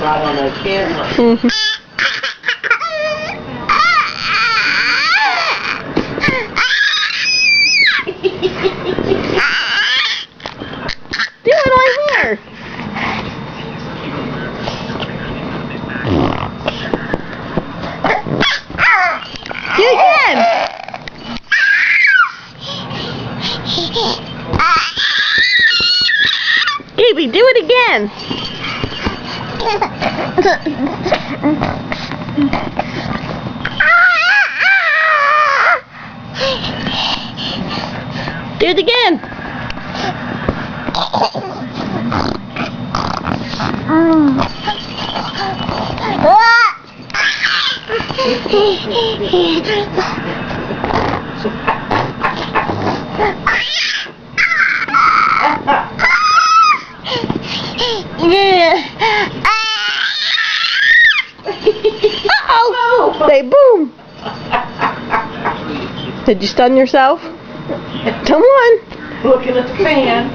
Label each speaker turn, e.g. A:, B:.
A: right on the camera.
B: Do it right here. Do it again. Gaby, do it again. Do it again. Uh-oh! Say boom! Did you stun yourself? Come on!
A: Looking at the fan.